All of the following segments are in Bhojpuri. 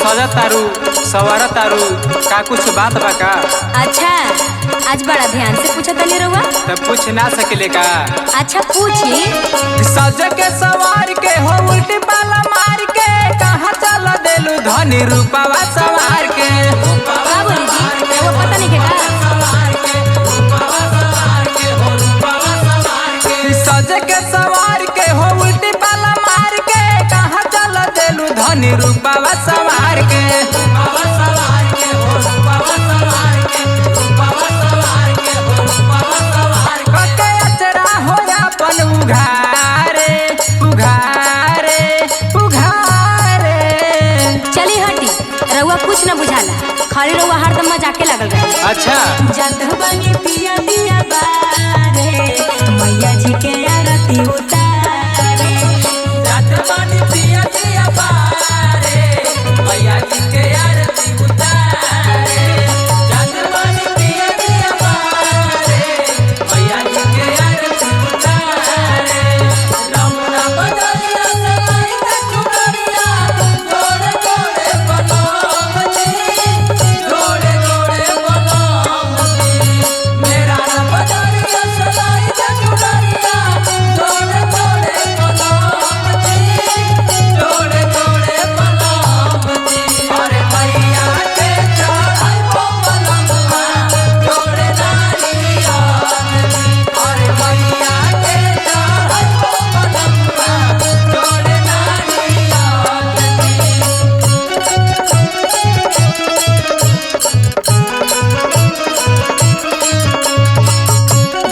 सजा तारू सवारा तारू का कुछ बात बा का? अच्छा, आज बड़ा ध्यान से पूछा तनी रउआ। तब पूछ ना सकेले का? अच्छा पूछी। सज के सवार के हो उल्टी पाला मार के कहाँ चला देलू धनी रूपावा सवार के। का बोली जी? वो पता नहीं के का? सज के सवार के हो उल्टी पाला मार के कहाँ चला देलू धनी रूपावा सवार के। कके अचरा होया पन उघारे उघारे उघारे। चली हटी, रउआ कुछ न बुझाला, खाली रउआ हरदम मजाके लागल रहे। अच्छा जात बनी पिया पिया बारे, मैया जी के आरती उतारे। जात बनी पिया पिया बारे, मैया जी के आरती उतारे। जात बनी पिया पिया बारे, मैया जी के आरती उतारे। रमुना बदलिया सलाई के चुनरिया, गोरे गोरे बलम जी, गोरे गोरे बलम जी। मेरा न बदलिया सलाई के चुनरिया, गोरे गोरे बलम जी, गोरे गोरे बलम जी। अरे मैया के चढ़ाई हो बलमुआ, गोरे नारिया जी। अरे मैया के चढ़ाई हो बलमुआ, गोरे नारिया जी।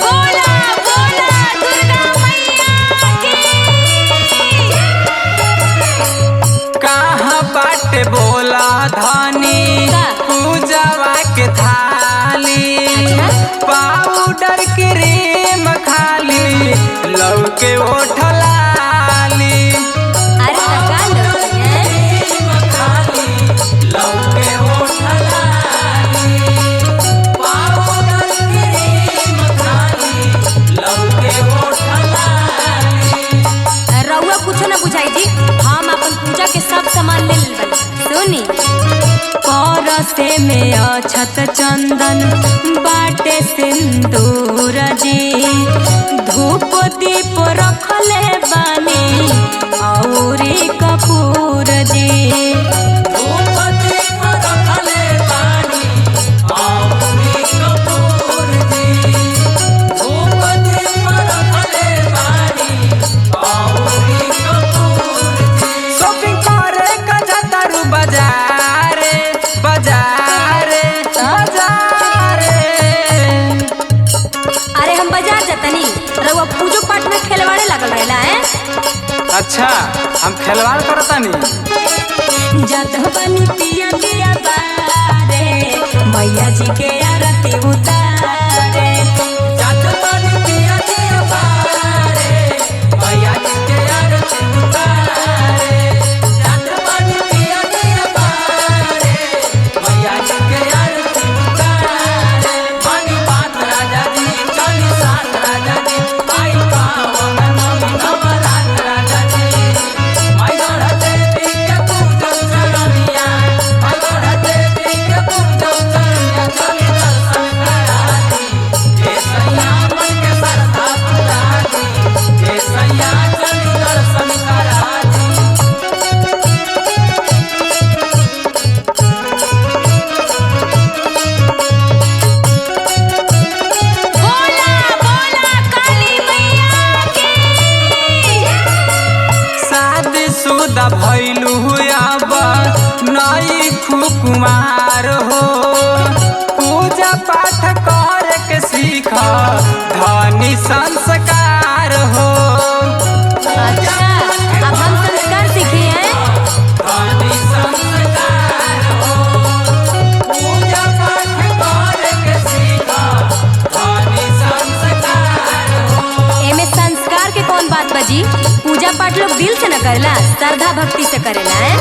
बोला बोला दुर्गा मैया की। कहाँ बाटे बोला धनी का? पूजवा के थाली। अच्छा? पाउडर क्रीम खाली लौके ओठलाली। अरे तका लोग हैं। खाली लौके ओठलाली। पाउडर क्रीम खाली लौके ओठलाली। रउआ कुछो न बुझाई जी, हम अपन पूजा के सब सामान ले लेल बानी। सुनी। परसे में अछत चंदन बाटे सिंदूर जी, धूप दीप रखले बानी औरी कपूर जी। धूप दीप रखले बानी औरी कपूर जी। धूप दीप रखले बानी औरी कपूर जी। शॉपिंग करे का जातारू बाजारे बाजारे बाजारे। अरे हम बाजार जतनी, रउआ पूजो पाठ में खेलवाड़े लागल रहेला है। अच्छा हम खिलवाड़ करतानी। जात बनी पिया पिया बारे, मैया जी के आरती उतारे। जात बनी पिया पिया बारे, मैया जी के आरती उतारे। जात बनी पिया पिया बारे, मैया जी के आरती उतारे। बनी बात राजा जी, चली साथ राजा जी, आई पावन नवमी नवरात राजा जी। माई गढ़ देवी के पूजन चरनिया, माई गढ़ देवी के पूजन चरनिया, चली दर्शन करा दी। हे सैया मन के श्रद्धा पूरा दी, हे सैया चली दर्शन करा दी। बोला बोला काली मैया की। शादीशुदा भइलू अब नई कुमार हो, पूजा पाठ कर के सीख धनी संस्कार हो। अच्छा, अब हम संस्कार सीखे हैं। धनी संस्कार हो, पूजा पाठ कर के सीख धनी संस्कार हो। एमे संस्कार के कौन बात बजी? पूजा पाठ लोग दिल से न करेला, श्रद्धा भक्ति से करेला है।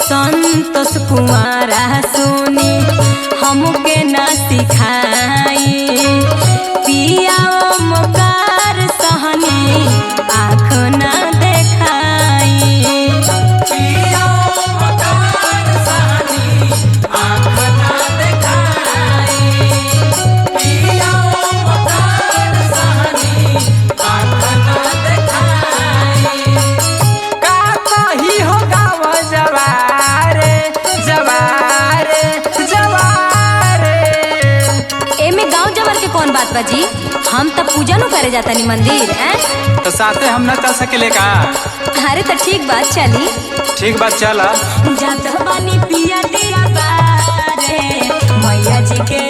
संतोष कुमारा सुनी हमके न सिखाई, पिया ओमकार सहनी आँख न देखाई। पिया ओमकार सहनी बात बाजी, हम तो पूजा नु करे जाता नी मंदिर हैं। तो साथे हम न चल सकेले का? अरे तो ठीक बात चली। ठीक बात चला। जात बानी पिया दिया बारे मैया जी के